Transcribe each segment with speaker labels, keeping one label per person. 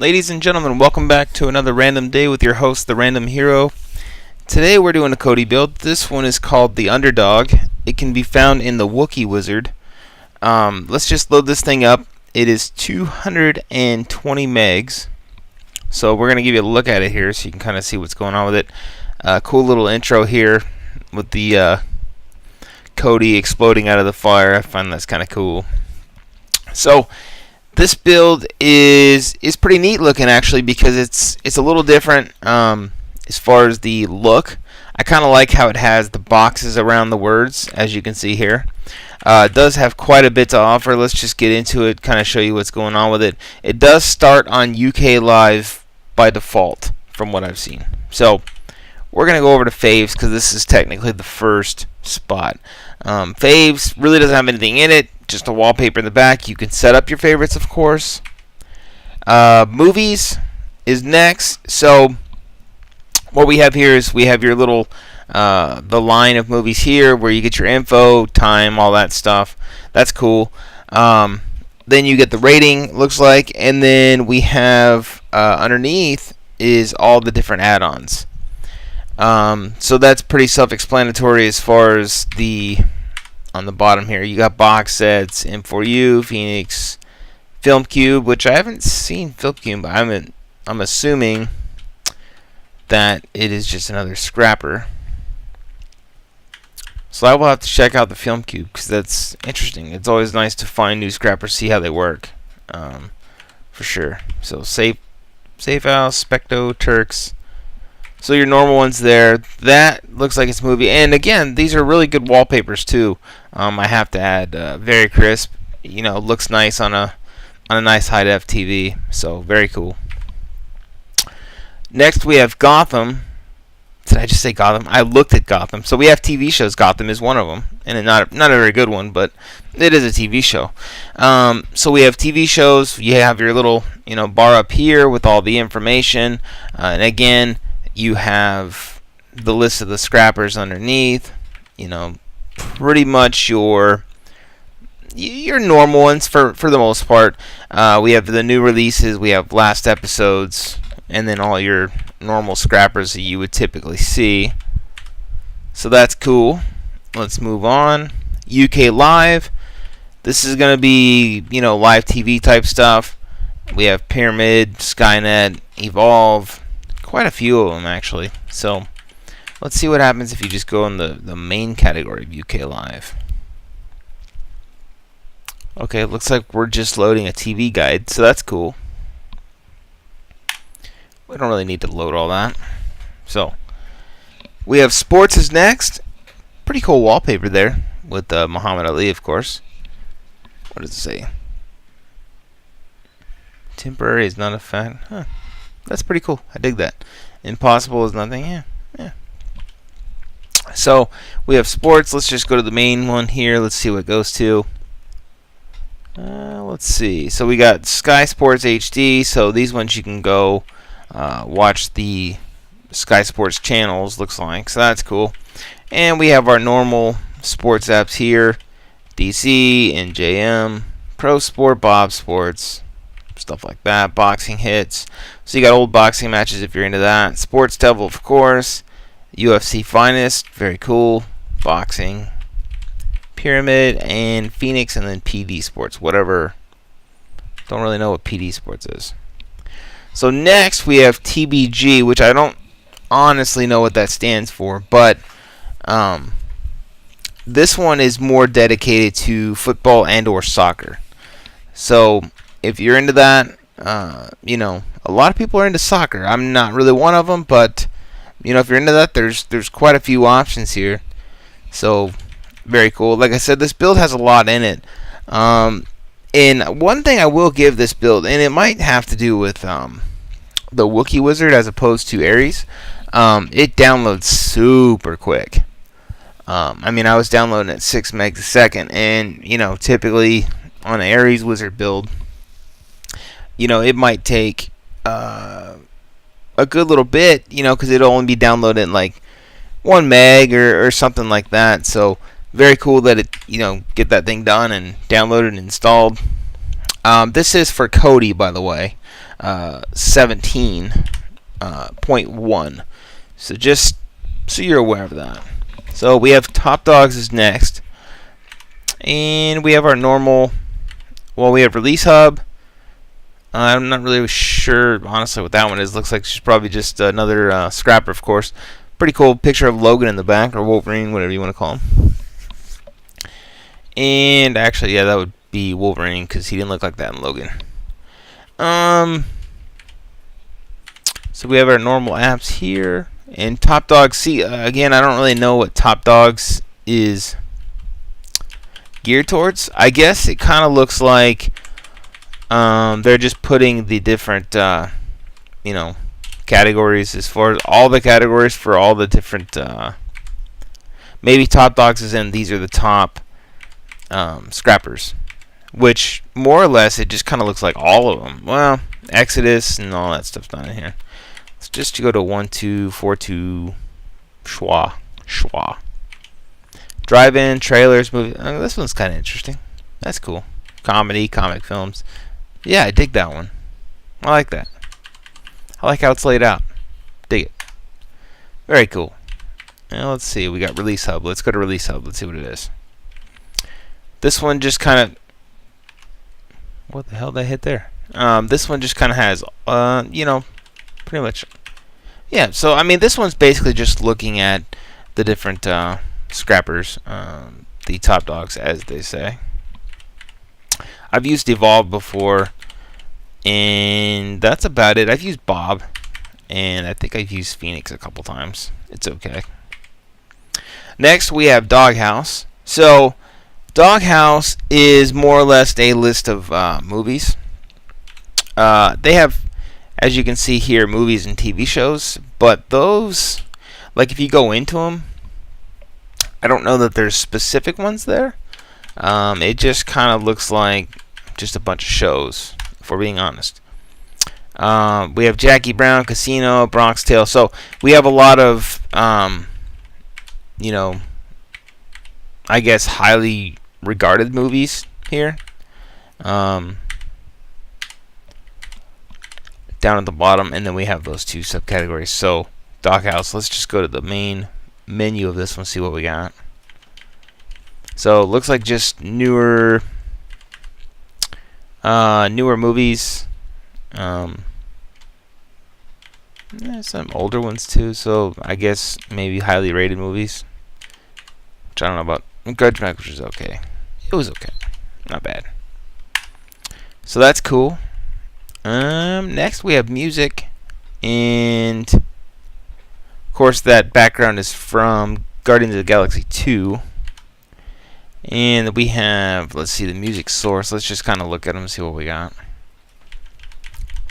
Speaker 1: Ladies and gentlemen, welcome back to another random day with your host, the Random Hero. Today we're doing a Kodi build. This one is called the Underdog. It can be found in the WOOKIE Wizard. Let's just load this thing up. It is 220 megs. So we're going to give you a look at it here so you can kind of see what's going on with it. Cool little intro here with the Kodi exploding out of the fire. I find that's kind of cool. So this build is pretty neat looking actually, because it's a little different as far as the look. I kind of like how it has the boxes around the words, as you can see here. It does have quite a bit to offer. Let's just get into it, kind of show you what's going on with it. It does start on UK Live by default, from what I've seen. So we're going to go over to Faves, because this is technically the first spot. Faves really doesn't have anything in it, just a wallpaper in the back. You can set up your favorites, of course. Movies is next. So what we have here is we have your little the line of movies here where you get your info, time, all that stuff. That's cool. Then you get the rating, looks like, and then we have underneath is all the different add-ons. So that's pretty self-explanatory as far as on the bottom here. You got box sets, M4U, Phoenix, Film Cube, which I haven't seen Film Cube, but I'm assuming that it is just another scrapper. So I will have to check out the Film Cube, because that's interesting. It's always nice to find new scrappers, see how they work, for sure. So Safe House, Specto, Turks. So your normal ones there. That looks like it's movie. And again, these are really good wallpapers too. I have to add, very crisp. You know, looks nice on a nice high def TV. So very cool. Next we have Gotham. Did I just say Gotham? I looked at Gotham. So we have TV shows. Gotham is one of them, and not a very good one, but it is a TV show. So we have TV shows. You have your little bar up here with all the information, and again, you have the list of the scrappers underneath. Pretty much your normal ones for the most part. We have the new releases. We have last episodes, and then all your normal scrappers that you would typically see. So that's cool. Let's move on. UK Live. This is going to be live TV type stuff. We have Pyramid, Skynet, Evolve. Quite a few of them actually. So let's see what happens if you just go in the main category of UK Live. Okay, it looks like we're just loading a TV guide, so that's cool. We don't really need to load all that. So we have sports is next. Pretty cool wallpaper there with Muhammad Ali, of course. What does it say? Temporary is not a fact. Huh. That's pretty cool. I dig that. Impossible is nothing. Yeah. So we have sports. Let's just go to the main one here. Let's see what it goes to. Let's see. So we got Sky Sports HD. So these ones you can go watch the Sky Sports channels, looks like. So that's cool. And we have our normal sports apps here. DC, NJM, Pro Sport, Bob Sports, stuff like that. Boxing hits. So you got old boxing matches if you're into that. Sports Devil, of course. UFC Finest, very cool. Boxing, Pyramid, and Phoenix, and then PD Sports, whatever. Don't really know what PD Sports is. So next we have TBG, which I don't honestly know what that stands for, but this one is more dedicated to football and or soccer. So if you're into that, a lot of people are into soccer. I'm not really one of them, but if you're into that, there's quite a few options here. So very cool. Like I said, this build has a lot in it. And one thing I will give this build, and it might have to do with the WOOKIE Wizard as opposed to Ares, it downloads super quick. I was downloading at 6 megs a second, and typically on an Ares Wizard build, it might take a good little bit, because it'll only be downloaded in like 1 meg or something like that. So very cool that it get that thing done and downloaded and installed. This is for Kodi, by the way, 17.1. So just so you're aware of that. So we have Top Dogs is next, and we have our normal. Well, we have Release Hub. I'm not really sure, honestly, what that one is. Looks like she's probably just another scrapper, of course. Pretty cool picture of Logan in the back, or Wolverine, whatever you want to call him. And actually, yeah, that would be Wolverine because he didn't look like that in Logan. So we have our normal apps here, and Top Dogs. See, again, I don't really know what Top Dogs is geared towards. I guess it kind of looks like they're just putting the different, categories as far as all the categories for all the different. Maybe Top Dogs is in. These are the top scrappers, which more or less it just kind of looks like all of them. Well, Exodus and all that stuff's not in here. Let's just go to 1242 schwa. Drive-in, trailers, movie. Oh, this one's kind of interesting. That's cool. Comedy, comic films. Yeah, I dig that one. I like that. I like how it's laid out. Dig it. Very cool. Now let's see. We got Release Hub. Let's go to Release Hub. Let's see what it is. This one just kind of. What the hell did I hit there? This one just kind of has, pretty much. Yeah. So I mean, this one's basically just looking at the different scrappers, the top dogs, as they say. I've used Evolve before, and that's about it. I've used Bob, and I think I've used Phoenix a couple times. It's okay. Next, we have Doghouse. So, Doghouse is more or less a list of movies. They have, as you can see here, movies and TV shows, but those, like if you go into them, I don't know that there's specific ones there. It just kind of looks like just a bunch of shows, if we're being honest. We have Jackie Brown, Casino, Bronx Tale. So we have a lot of, I guess, highly regarded movies here. Down at the bottom, and then we have those two subcategories. So Doghouse. Let's just go to the main menu of this one, see what we got. So it looks like just newer movies. Some older ones too. So I guess maybe highly rated movies, which I don't know about. Grudge Match, which is okay. It was okay, not bad. So that's cool. Next we have music, and of course that background is from Guardians of the Galaxy 2. And we have, let's see, the music source. Let's just kind of look at them and see what we got.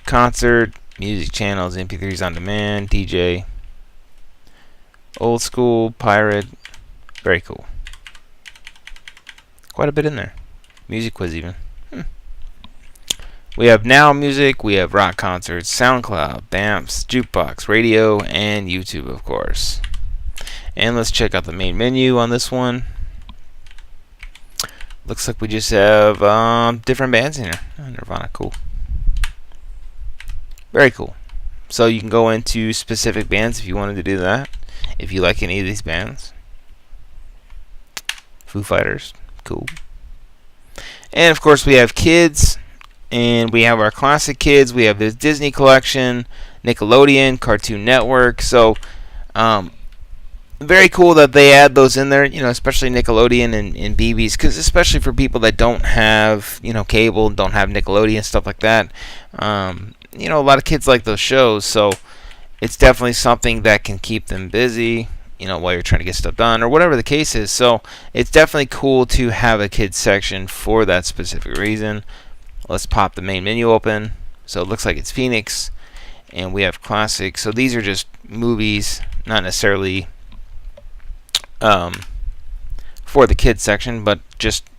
Speaker 1: Concert, music channels, MP3s on demand, DJ, old school, pirate. Very cool. Quite a bit in there. Music quiz even. We have Now Music, we have rock concerts, SoundCloud, Bamps, Jukebox, radio, and YouTube, of course. And let's check out the main menu on this one. Looks like we just have different bands in here. Oh, Nirvana, cool. Very cool. So you can go into specific bands if you wanted to do that. If you like any of these bands. Foo Fighters, cool. And of course we have kids. And we have our classic kids. We have this Disney collection, Nickelodeon, Cartoon Network. So very cool that they add those in there, especially Nickelodeon and BB's, because especially for people that don't have, cable, don't have Nickelodeon, stuff like that. A lot of kids like those shows, so it's definitely something that can keep them busy, while you're trying to get stuff done, or whatever the case is. So it's definitely cool to have a kids section for that specific reason. Let's pop the main menu open. So it looks like it's Phoenix, and we have classic. So these are just movies, not necessarily for the kids section, but just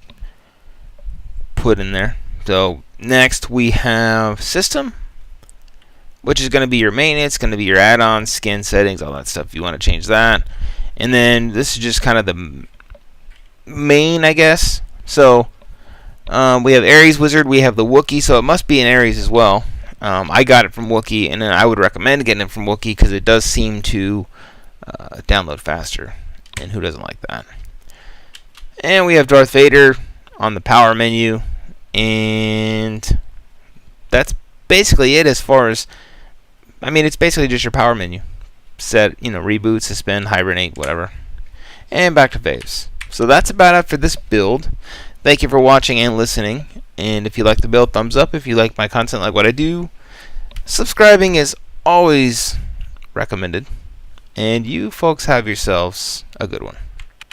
Speaker 1: put in there. So next we have System, which is going to be your maintenance, going to be your add-ons, skin settings, all that stuff if you want to change that. And then this is just kind of the main, I guess. So We have Aries Wizard. We have the Wookie, so it must be an Aries as well. I got it from Wookie, and I would recommend getting it from Wookie because it does seem to download faster. And who doesn't like that? And we have Darth Vader on the power menu, and that's basically it as far as, I mean, it's basically just your power menu. Set, reboot, suspend, hibernate, whatever. And back to faves. So that's about it for this build. Thank you for watching and listening. And if you like the build, thumbs up. If you like my content, like what I do, subscribing is always recommended. And you folks have yourselves a good one.